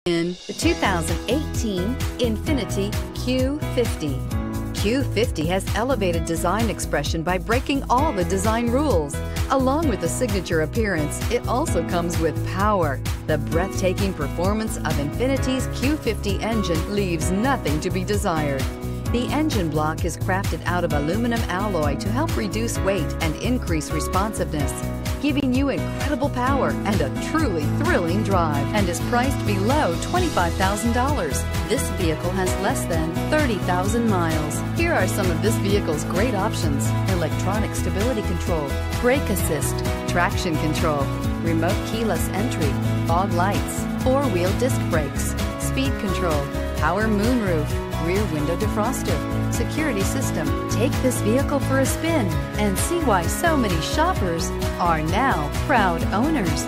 In the 2018 Infiniti Q50. Q50 has elevated design expression by breaking all the design rules. Along with the signature appearance, it also comes with power. The breathtaking performance of Infiniti's Q50 engine leaves nothing to be desired. The engine block is crafted out of aluminum alloy to help reduce weight and increase responsiveness, giving you incredible power and a truly thrilling drive, and is priced below $25,000. This vehicle has less than 30,000 miles. Here are some of this vehicle's great options: electronic stability control, brake assist, traction control, remote keyless entry, fog lights, four-wheel disc brakes, speed control, power moonroof, rear window defroster, security system. Take this vehicle for a spin and see why so many shoppers are now proud owners.